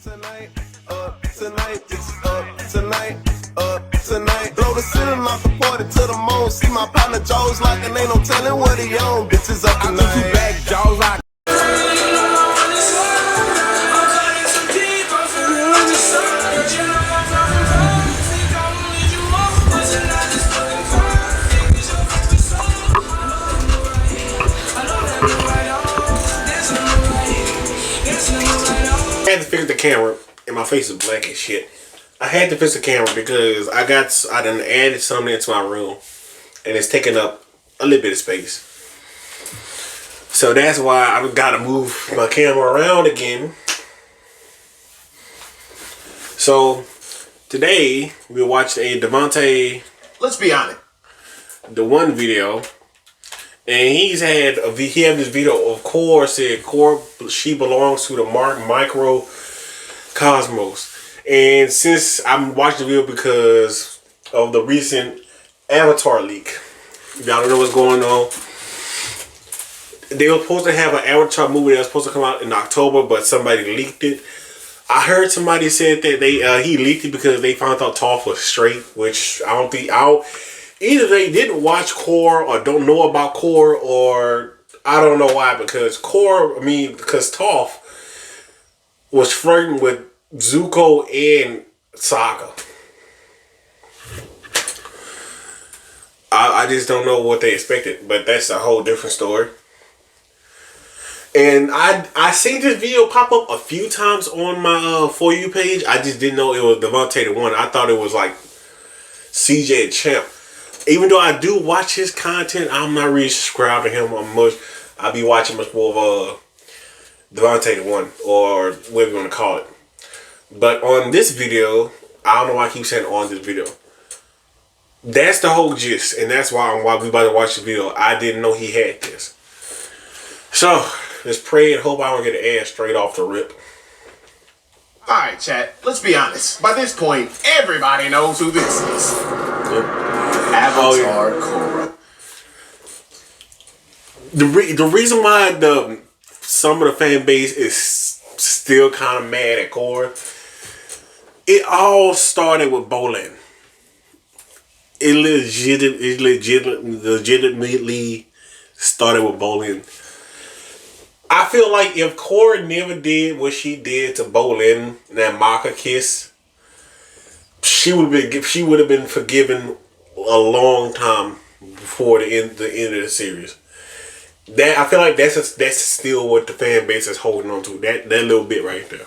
tonight, tonight, tonight, tonight. Blow the ceiling off the party to the moon. See my partner Joe's like and ain't no telling what he on. Bitches up tonight. I took you back, Joe's like. I had to fix the camera, and my face is black as shit. I had to fix the camera because I done added something into my room, and it's taking up a little bit of space. So that's why I've got to move my camera around again. So today we watched a Devontae. Let's be honest. The one video, and he had this video of KORRA said she belongs to the microcosmos. And since I'm watching the video because of the recent Avatar leak, y'all don't know what's going on. They were supposed to have an Avatar movie that was supposed to come out in October, but somebody leaked it. I heard somebody said that he leaked it because they found out Toph was straight, which I don't think. Either they didn't watch KORRA or don't know about KORRA, or I don't know why. Because because Toph was flirting with Zuko and Sokka. I just don't know what they expected, but that's a whole different story. And I seen this video pop up a few times on my For You page. I just didn't know it was Devontae the one. I thought it was like CJ and Champ. Even though I do watch his content, I'm not really subscribed to him much. I be watching much more of Devontae the one, or whatever you want to call it. But on this video, I don't know why I keep saying on this video. That's the whole gist, and that's why we about to watch the video. I didn't know he had this. So let's pray and hope I don't get an ass straight off the rip. Alright, chat, let's be honest. By this point, everybody knows who this is. Yep. Avatar KORRA. The reason why some of the fan base is still kind of mad at KORRA, it all started with Bolin. It legitimately started with Bolin. I feel like if KORRA never did what she did to Bolin, that Maka kiss, she would have been forgiven a long time before the end of the series. That I feel like that's still what the fan base is holding on to. That little bit right there.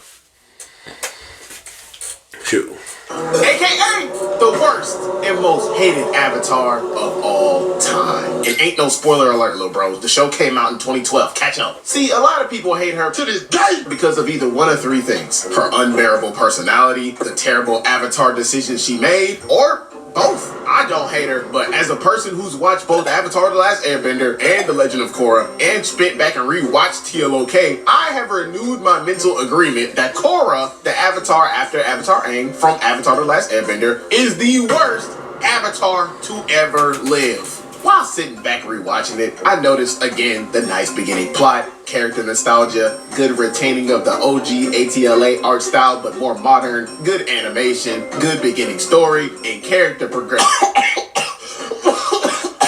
Shoot. AKA the worst and most hated Avatar of all time. And ain't no spoiler alert, little bros. The show came out in 2012. Catch up. See, a lot of people hate her to this day because of either one of three things: her unbearable personality, the terrible Avatar decisions she made, or both. I don't hate her, but as a person who's watched both Avatar The Last Airbender and The Legend of Korra, and spent back and rewatched TLOK, I have renewed my mental agreement that Korra, the Avatar after Avatar Aang from Avatar The Last Airbender, is the worst Avatar to ever live. While sitting back rewatching it, I noticed again the nice beginning plot, character nostalgia, good retaining of the OG ATLA art style but more modern, good animation, good beginning story, and character progression.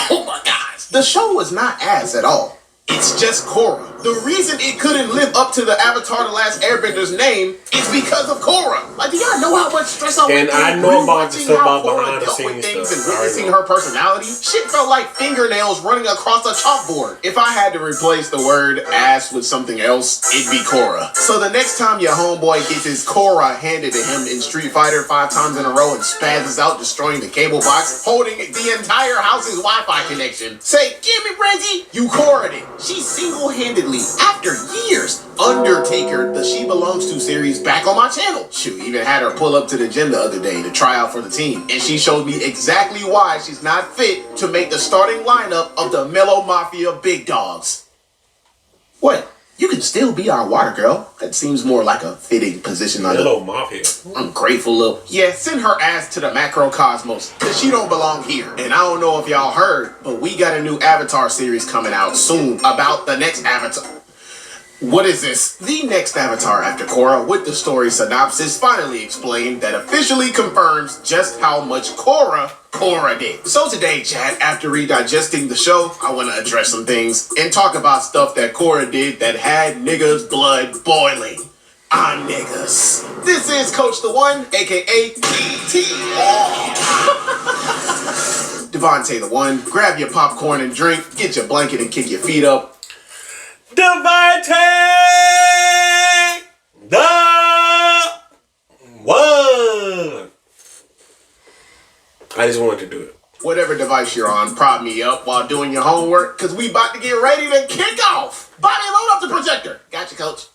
Oh my gosh. The show was not ass at all. It's just KORRA. The reason it couldn't live up to the Avatar The Last Airbender's name is because of KORRA. Like, do y'all know how much stress I went through? And I know about the stuff about behind the scenes things stuff. And witnessing her personality? Shit felt like fingernails running across a chalkboard. If I had to replace the word ass with something else, it'd be KORRA. So the next time your homeboy gets his KORRA handed to him in Street Fighter 5 times in a row and spazzes out, destroying the cable box, holding the entire house's Wi-Fi connection, say, "Give me Reggie!" You KORRA'd it. She single-handedly, after years, Undertaker, the She Belongs To series back on my channel. Shoot, even had her pull up to the gym the other day to try out for the team. And she showed me exactly why she's not fit to make the starting lineup of the Mellow Mafia Big Dogs. What? You can still be our water girl. That seems more like a fitting position on Mellow Mafia. Ungrateful little. Yeah, send her ass to the macrocosmos, cause she don't belong here. And I don't know if y'all heard, but we got a new Avatar series coming out soon about the next Avatar. What is this? The next avatar after Korra, with the story synopsis finally explained that officially confirms just how much Korra did. So today, chat, after redigesting the show, I want to address some things and talk about stuff that Korra did that had niggas' blood boiling. I'm niggas. This is Coach the One, aka TTR. Devontae the One, grab your popcorn and drink, get your blanket and kick your feet up. Devontae the One. I just wanted to do it. Whatever device you're on, prop me up while doing your homework, because we about to get ready to kick off. Bobby, load up the projector. Gotcha, coach.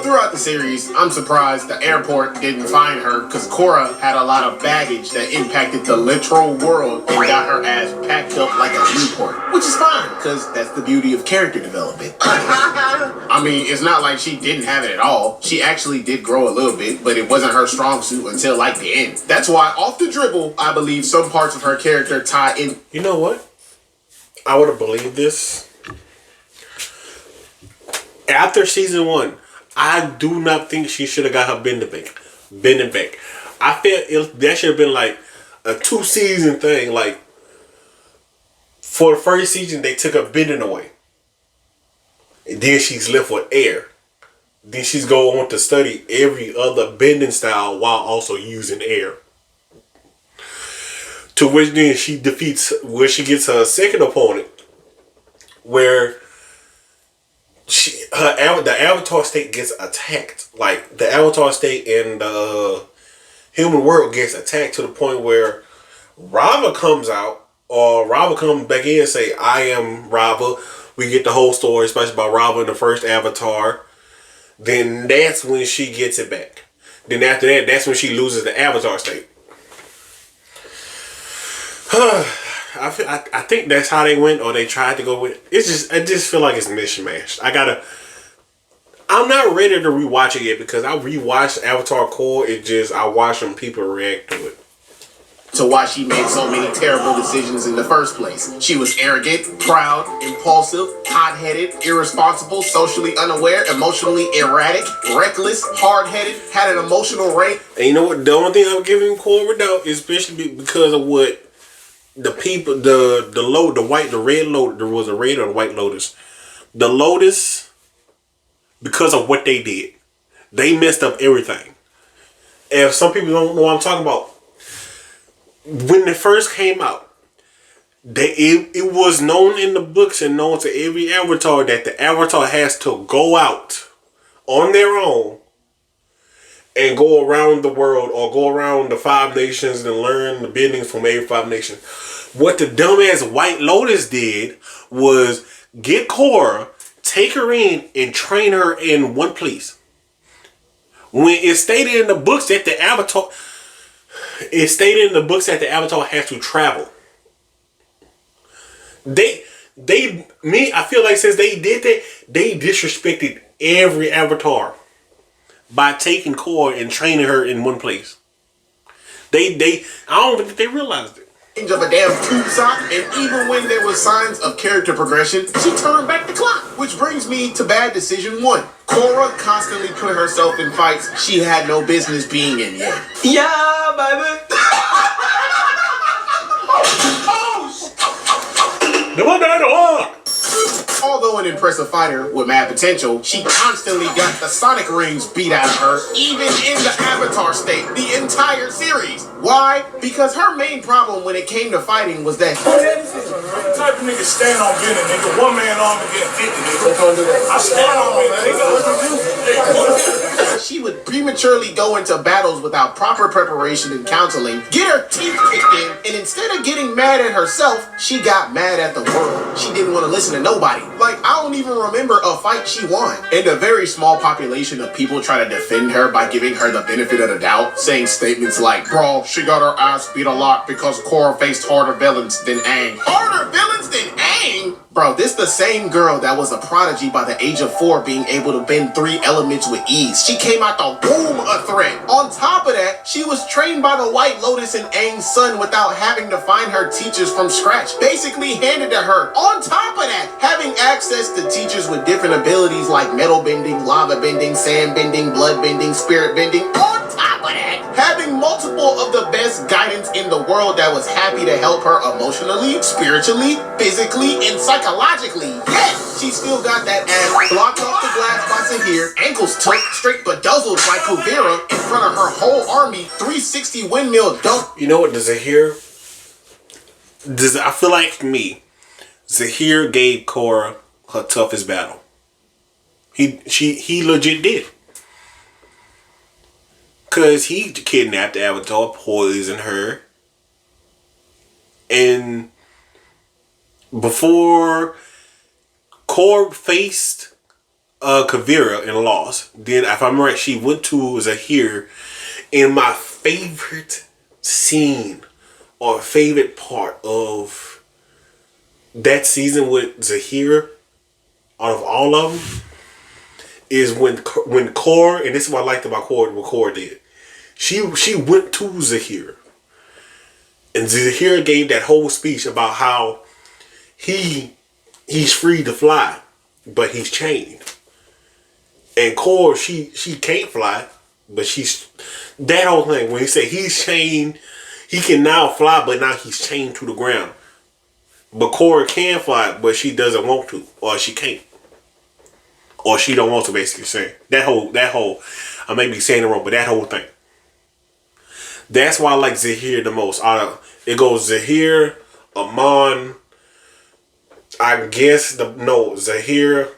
Throughout the series, I'm surprised the airport didn't find her because Korra had a lot of baggage that impacted the literal world and got her ass packed up like a Newport. Which is fine, because that's the beauty of character development. I mean, it's not like she didn't have it at all. She actually did grow a little bit, but it wasn't her strong suit until like the end. That's why, off the dribble, I believe some parts of her character tie in. You know what? I would have believed this. After season 1, I do not think she should have got her bending back. I feel that should have been like a 2-season thing. Like, for the first season, they took her bending away. And then she's left with air. Then she's going on to study every other bending style while also using air. To which then she defeats, where she gets her second opponent, where the Avatar state gets attacked. Like, the Avatar state in the human world gets attacked to the point where Rava comes out, or Rava comes back in and say, I am Rava. We get the whole story, especially about Rava in the first Avatar. Then that's when she gets it back. Then after that, that's when she loses the Avatar state. I think that's how they went, or they tried to go with it. I just feel like it's mishmashed. I'm not ready to rewatch it yet because I rewatched Avatar Korra. I watch when people react to it. To why she made so many terrible decisions in the first place. She was arrogant, proud, impulsive, hot-headed, irresponsible, socially unaware, emotionally erratic, reckless, hard-headed, had an emotional range. And you know what? The only thing I'm giving Korra doubt is especially because of what the people, the red lotus, there was a red or the white lotus. The lotus, because of what they did, they messed up everything. And some people don't know what I'm talking about. When it first came out, it was known in the books and known to every avatar that the avatar has to go out on their own and go around the world or go around the 5 nations and learn the bendings from every 5 nations. What the dumbass White Lotus did was get Korra, take her in, and train her in one place. When it stated in the books that the Avatar, has to travel. I feel like since they did that, they disrespected every Avatar by taking Korra and training her in one place. I don't think they realized it. Of a damn tube sock, and even when there was signs of character progression, she turned back the clock. Which brings me to bad decision 1. Korra constantly put herself in fights she had no business being in yet. Yeah, baby. Although an impressive fighter with mad potential, she constantly got the Sonic rings beat out of her, even in the Avatar state, the entire series. Why? Because her main problem when it came to fighting was that the type of nigga stand on getting nigga, one man arm and get 50 nigga. I stand on me, nigga. She would prematurely go into battles without proper preparation and counseling, get her teeth kicked in, and instead of getting mad at herself, she got mad at the world. She didn't want to listen to nobody. Like, I don't even remember a fight she won. And a very small population of people try to defend her by giving her the benefit of the doubt, saying statements like, bro, she got her ass beat a lot because Korra faced harder villains than Aang. Harder villains than Aang? Bro, this the same girl that was a prodigy by the age of 4 being able to bend 3 elements with ease. She came out the womb a threat. On top of that, she was trained by the White Lotus and Aang's son without having to find her teachers from scratch. Basically handed to her. On top of that, having access to teachers with different abilities like metal bending, lava bending, sand bending, blood bending, spirit bending. On top of that, having multiple of the best guidance in the world that was happy to help her emotionally, spiritually, physically, and psychologically. Yet, she still got that ass blocked off the glass by Zahir, ankles took, straight bedazzled by Kuvira, in front of her whole army, 360 windmill dunk. You know what, Zahir? I feel like me, Zahir gave KORRA her toughest battle. He legit did. Cause he kidnapped the Avatar, poisoned her. And before KORRA faced Kuvira and lost, then if I'm right, she went to Zahir. And my favorite scene or favorite part of that season with Zahir, out of all of them, is when KORRA, and this is what I liked about KORRA, what KORRA did. She went to Zahir. And Zahir gave that whole speech about how he's free to fly, but he's chained. And KORRA, she can't fly, but she's that whole thing when he said he's chained, he can now fly, but now he's chained to the ground. But KORRA can fly, but she doesn't want to, or she can't. Or she don't want to, basically say. That whole, I may be saying it wrong, but that whole thing. That's why I like Zahir the most. It goes Zahir, Amon, I guess Zahir,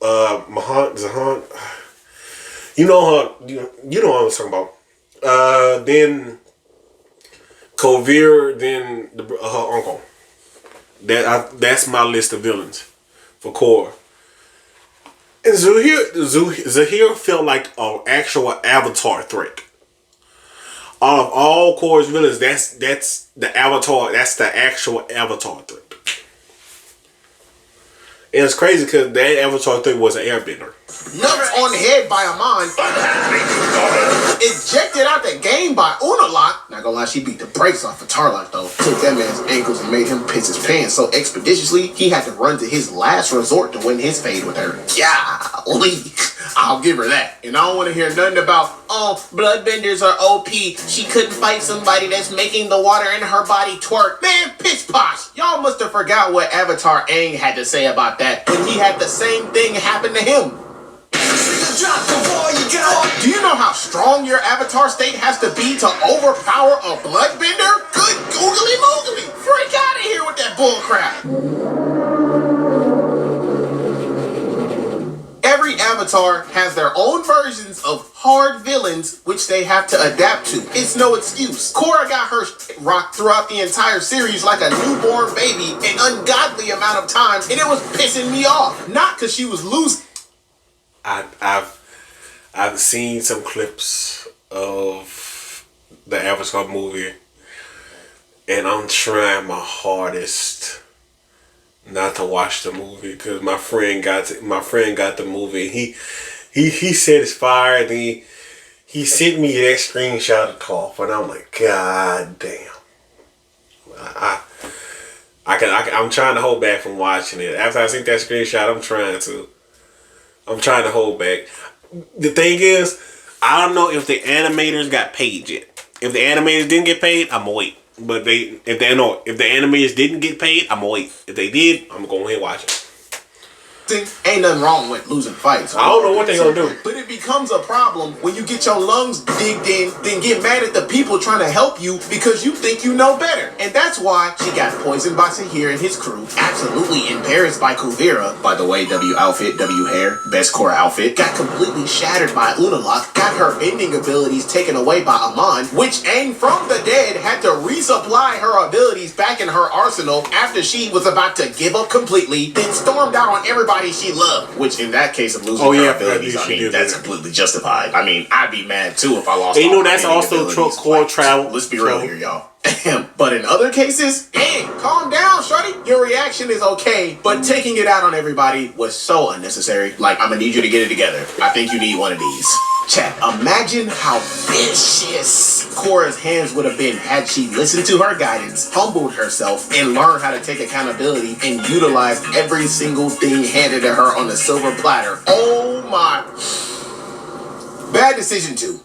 Zahan. You know her. You know what I was talking about. Then Kuvira, then her uncle. That's my list of villains for KORRA. And Zahir felt like an actual Avatar threat. Out of all KORRA's villains, that's the Avatar. That's the actual Avatar threat. And it's crazy because that Avatar threat was an airbender. Nuts on head by Amon. Ejected out the game by Unalak. Not gonna lie, she beat the brakes off of Tarlok though. Took that man's ankles and made him piss his pants so expeditiously he had to run to his last resort to win his fade with her. Golly, I'll give her that. And I don't want to hear nothing about, oh, bloodbenders are OP. She couldn't fight somebody that's making the water in her body twerk. Man, piss posh. Y'all must have forgot what Avatar Aang had to say about that when he had the same thing happen to him. Do you know how strong your Avatar state has to be to overpower a bloodbender? Good googly moogly. Freak out of here with that bullcrap. Every Avatar has their own versions of hard villains which they have to adapt to. It's no excuse. KORRA got her rocked throughout the entire series like a newborn baby an ungodly amount of times, and it was pissing me off. Not because she was losing. I've seen some clips of the Avatar movie, and I'm trying my hardest not to watch the movie because my friend got the movie. He said it's fire. And he sent me that screenshot of Cough, and I'm like, God damn. I'm trying to hold back from watching it. After I see that screenshot, I'm trying to hold back. The thing is, I don't know if the animators got paid yet. If the animators didn't get paid, I'm gonna wait. But if the animators didn't get paid, I'm gonna wait. If they did, I'm gonna go ahead and watch it. Ain't nothing wrong with losing fights. I don't know what they gonna do. But it becomes a problem when you get your lungs digged in, then get mad at the people trying to help you because you think you know better. And that's why she got poisoned by Zahir and his crew, absolutely embarrassed by Kuvira. By the way, W outfit, W hair, best KORRA outfit. Got completely shattered by Unalak, got her bending abilities taken away by Amon, which Aang from the dead had to resupply her abilities back in her arsenal after she was about to give up completely, then stormed out on everybody she loved, which in that case of losing her abilities, I mean, that's completely justified. I mean, I'd be mad too if I lost all my abilities. That's also KORRA travel. Let's be real here, y'all. But in other cases, hey, calm down, shorty. Your reaction is okay, but taking it out on everybody was so unnecessary. Like, I'm gonna need you to get it together. I think you need one of these. Chat, imagine how vicious KORRA's hands would have been had she listened to her guidance, humbled herself, and learned how to take accountability and utilize every single thing handed to her on the silver platter. Oh my. Bad decision too.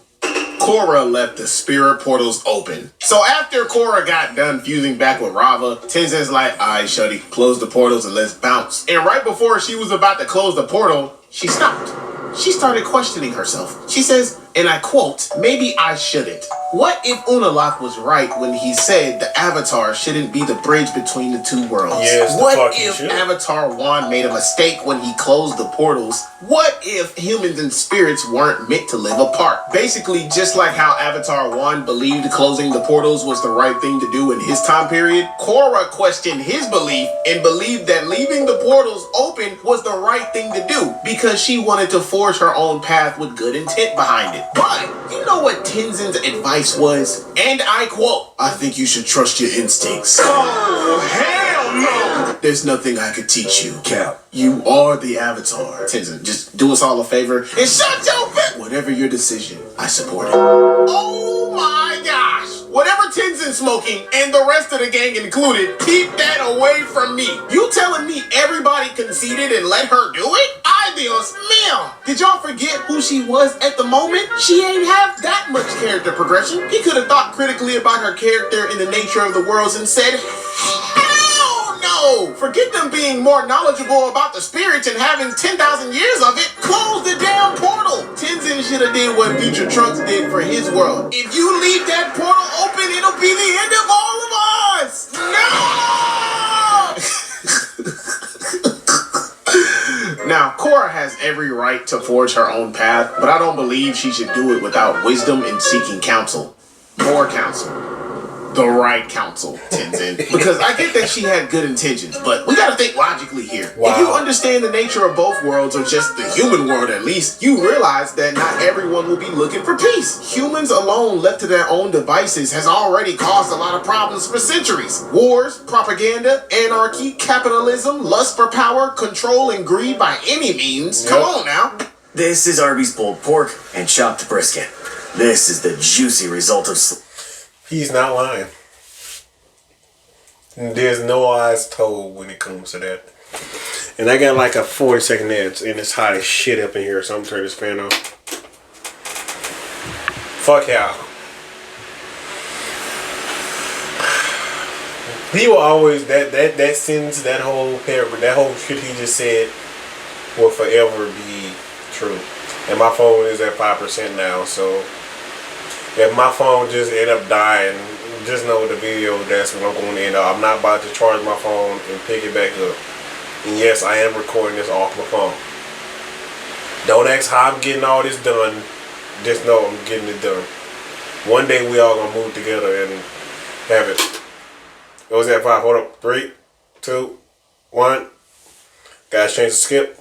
KORRA left the spirit portals open. So after KORRA got done fusing back with Rava, Tenzin's like, alright, shorty, close the portals and let's bounce. And right before she was about to close the portal, she stopped. She started questioning herself. She says, and I quote, maybe I shouldn't. What if Unalaq was right when he said the Avatar shouldn't be the bridge between the two worlds? Yes, what if Avatar 1 made a mistake when he closed the portals? What if humans and spirits weren't meant to live apart? Basically, just like how Avatar 1 believed closing the portals was the right thing to do in his time period, KORRA questioned his belief and believed that leaving the portals open was the right thing to do because she wanted to forge her own path with good intent behind it. But you know what Tenzin's advice was? And I quote, I think you should trust your instincts. Oh, hell no! There's nothing I could teach you, Cap. You are the Avatar. Tenzin, just do us all a favor and shut your face. Whatever your decision, I support it. Oh my gosh! Whatever Tenzin's smoking, and the rest of the gang included, keep that away from me. You telling me everybody conceded and let her do it? Ay, Dios mío! Did y'all forget who she was at the moment? She ain't have that much character progression. He could have thought critically about her character and the nature of the worlds and said, hell no! Forget them being more knowledgeable about the spirits and having 10,000 years of it. Close the damn portal! Tenzin should have did what Future Trunks did for his world. If you leave that portal open, it'll be the end of all of us! No! Now, KORRA has every right to forge her own path, but I don't believe she should do it without wisdom and seeking counsel. More counsel. The right counsel, Tenzin. Because I get that she had good intentions, but we gotta think logically here. Wow. If you understand the nature of both worlds, or just the human world at least, you realize that not everyone will be looking for peace. Humans alone, left to their own devices, has already caused a lot of problems for centuries. Wars, propaganda, anarchy, capitalism, lust for power, control, and greed by any means. Yep. Come on now. This is Arby's pulled pork and chopped brisket. This is the juicy result of... He's not lying. There's no lies told when it comes to that. And I got like a 40-second ad, and it's hot as shit up in here, so I'm turning this fan off. Fuck y'all. He will always, that sentence, that whole paragraph, that whole shit he just said will forever be true. And my phone is at 5% now, so if my phone just end up dying, just know the video, that's what I'm going to end up. I'm not about to charge my phone and pick it back up. And yes, I am recording this off my phone. Don't ask how I'm getting all this done. Just know I'm getting it done. One day we all going to move together and have it. It was at 5. Hold up. 3, 2, 1. Guys, change the skip.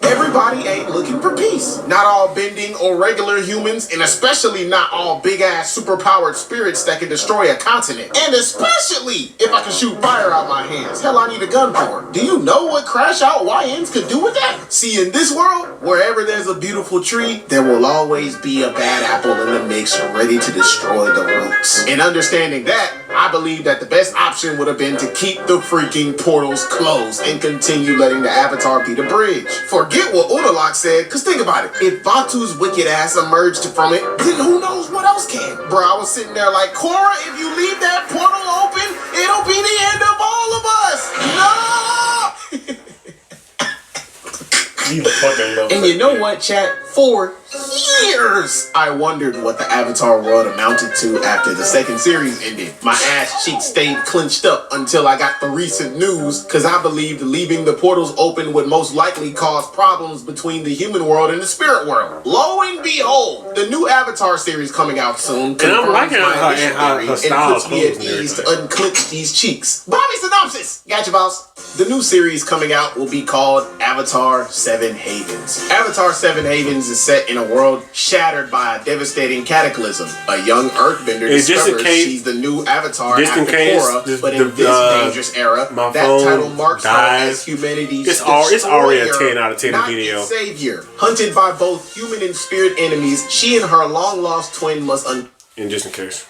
Everybody ain't looking for peace. Not all bending or regular humans, and especially not all big-ass superpowered spirits that can destroy a continent. And especially if I can shoot fire out my hands. Hell, I need a gun for it. Do you know what crash out YNs could do with that? See, in this world, wherever there's a beautiful tree, there will always be a bad apple in the mix ready to destroy the roots. And understanding that, I believe that the best option would have been to keep the freaking portals closed and continue letting the Avatar be the bridge. Forget what Unalaq said, cause think about it. If Batu's wicked ass emerged from it, then who knows what else can? Bro, I was sitting there like, KORRA, if you leave that portal open, it'll be the end of all of us. No! You fucking love and you know what, chat? For years, I wondered what the Avatar world amounted to after the second series ended. My ass cheeks stayed clenched up until I got the recent news, because I believed leaving the portals open would most likely cause problems between the human world and the spirit world. Lo and behold, the new Avatar series coming out soon confirms my initial theory and puts me at ease to unclench these cheeks. Bobby Synopsis! Gotcha, boss. The new series coming out will be called Avatar 7 Havens. Avatar 7 Havens is set in a world shattered by a devastating cataclysm. A young earthbender discovers she's the new Avatar after KORRA, but in this dangerous era, that title marks her as humanity's it's already a 10 out of 10 video. Savior. Hunted by both human and spirit enemies, she and her long-lost twin must and just in case.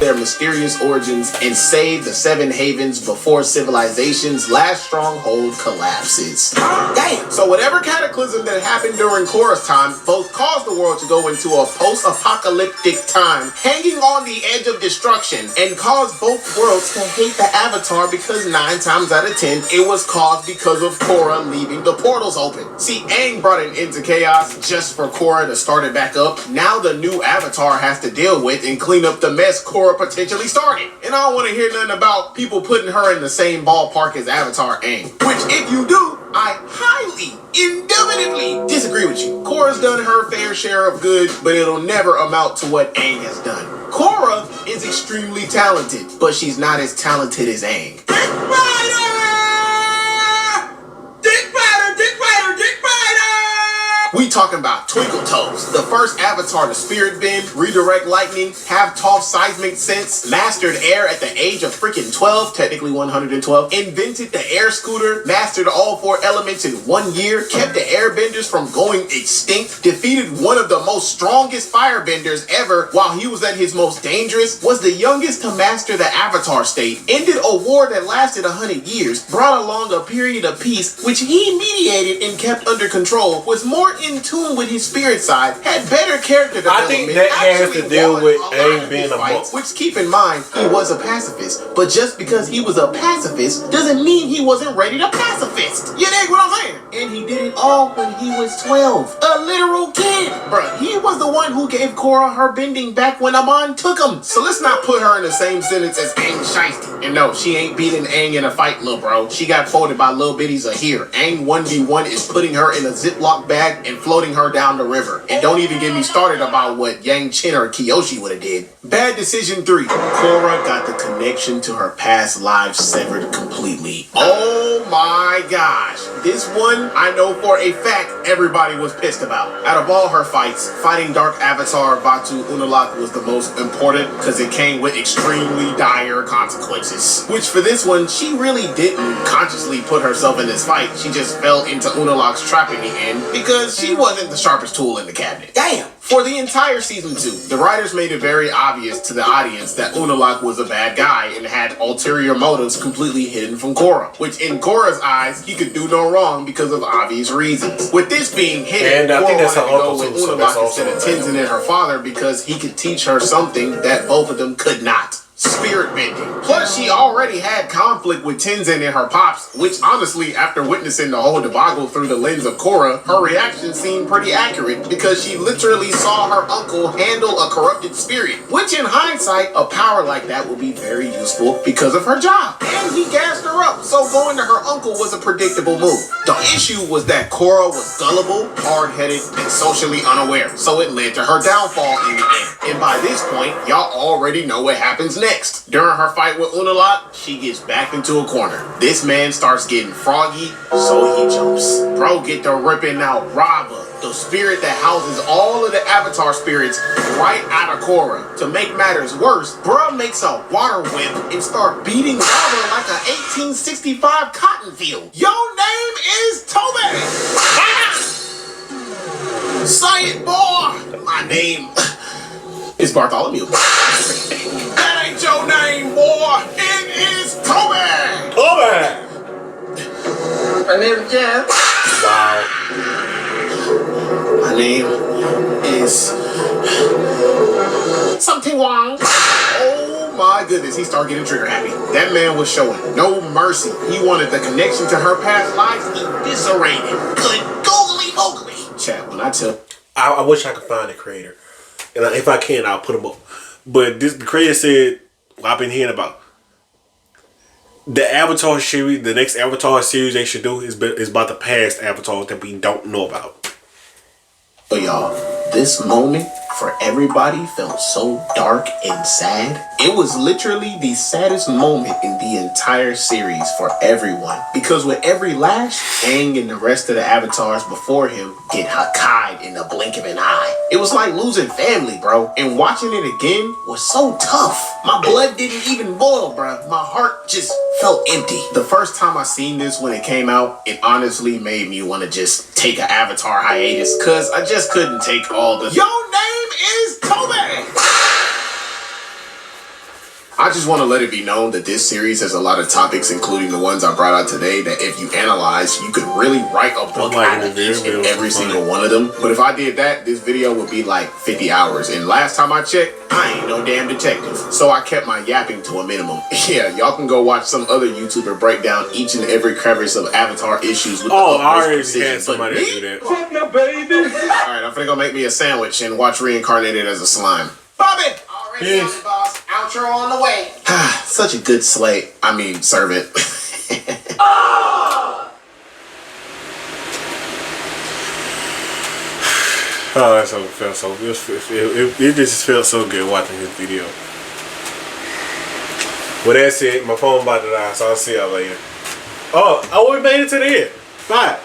their mysterious origins and save the Seven Havens before civilization's last stronghold collapses. Damn! So whatever cataclysm that happened during KORRA's time both caused the world to go into a post-apocalyptic time, hanging on the edge of destruction, and caused both worlds to hate the Avatar because 9 times out of 10 it was caused because of KORRA leaving the portals open. See, Aang brought an end to chaos just for KORRA to start it back up. Now the new Avatar has to deal with and clean up the mess KORRA potentially started. And I don't want to hear nothing about people putting her in the same ballpark as Avatar Aang. Which, if you do, I highly, indubitably disagree with you. KORRA's done her fair share of good, but it'll never amount to what Aang has done. KORRA is extremely talented, but she's not as talented as Aang. We talking about Twinkle Toes, the first Avatar to spirit bend, redirect lightning, have Toph's seismic sense, mastered air at the age of freaking 12, technically 112, invented the air scooter, mastered all 4 elements in 1 year, kept the airbenders from going extinct, defeated one of the most strongest firebenders ever while he was at his most dangerous, was the youngest to master the Avatar state, ended a war that lasted 100 years, brought along a period of peace which he mediated and kept under control, was more in tune with his spirit side, had better character development. I think that has to deal with Aang being a monk. Which, keep in mind, he was a pacifist. But just because he was a pacifist doesn't mean he wasn't ready to pacifist. You dig what I'm saying? And he did it all when he was 12. A literal kid. Bruh, he was the one who gave KORRA her bending back when Amon took him. So let's not put her in the same sentence as Aang Shiesty. And no, she ain't beating Aang in a fight, lil' bro. She got folded by lil' bitties of here. Aang 1v1 is putting her in a Ziploc bag and floating her down the river. And don't even get me started about what Yang Chen or Kyoshi would have did. Bad decision 3. KORRA got the connection to her past lives severed completely. Oh my gosh. This one, I know for a fact everybody was pissed about. Out of all her fights, fighting Dark Avatar Batu Unalaq was the most important because it came with extremely dire consequences. Which for this one, she really didn't consciously put herself in this fight. She just fell into Unalaq's trap in the end because she wasn't the sharpest tool in the cabinet. Damn! For the entire season 2, the writers made it very obvious to the audience that Unalaq was a bad guy and had ulterior motives completely hidden from KORRA. Which in KORRA's eyes, he could do no wrong because of obvious reasons. With this being hidden, KORRA wanted to go with Unalaq instead of Tenzin and her father because he could teach her something that both of them could not. Spirit bending. Plus, she already had conflict with Tenzin and her pops, which honestly, after witnessing the whole debacle through the lens of KORRA, her reaction seemed pretty accurate because she literally saw her uncle handle a corrupted spirit, which in hindsight, a power like that would be very useful because of her job. And he gassed her up, so going to her uncle was a predictable move. The issue was that KORRA was gullible, hard-headed, and socially unaware, so it led to her downfall in the end. And by this point, y'all already know what happens next. During her fight with Unalaq, she gets back into a corner. This man starts getting froggy, so he jumps. Bro get to ripping out Rava, the spirit that houses all of the Avatar spirits, right out of KORRA. To make matters worse, bro makes a water whip and start beating Rava like a 1865 cotton field. Your name is Toby! Say it, boy! My name is Bartholomew. That ain't your name, boy. It is Toby. Toby. My name is Jeff. Wow. My name is something wrong. Oh my goodness, he started getting trigger happy. That man was showing no mercy. He wanted the connection to her past lives eviscerated. Good googly moogly. Chat, when I tell... I wish I could find the creator. And if I can, I'll put him up. But the creator said, well, I've been hearing about the Avatar series. The next Avatar series they should do is about the past Avatars that we don't know about. But y'all, this moment for everybody felt so dark and sad. It was literally the saddest moment in the entire series for everyone. Because with every lash, Aang and the rest of the avatars before him get Hakkai'd in the blink of an eye. It was like losing family, bro. And watching it again was so tough. My blood didn't even boil, bro. My heart just felt empty. The first time I seen this when it came out, it honestly made me want to just take an Avatar hiatus, cause I just couldn't take all the "Your name is Kobe." I just want to let it be known that this series has a lot of topics, including the ones I brought out today, that if you analyze, you could really write a book out of each and every single one of them. But if I did that, this video would be like 50 hours. And last time I checked, I ain't no damn detective. So I kept my yapping to a minimum. Yeah, y'all can go watch some other YouTuber break down each and every crevice of Avatar issues with the I already had somebody do that. Alright, I'm finna go make me a sandwich and watch Reincarnated as a Slime. Bobby! Already on the boss. Outro on the way. Such a good slate. I mean, servant. Oh, that felt so good. It just felt so good watching his video. Well, that's it. My phone about to die, so I'll see y'all later. Oh, we made it to the end. Bye.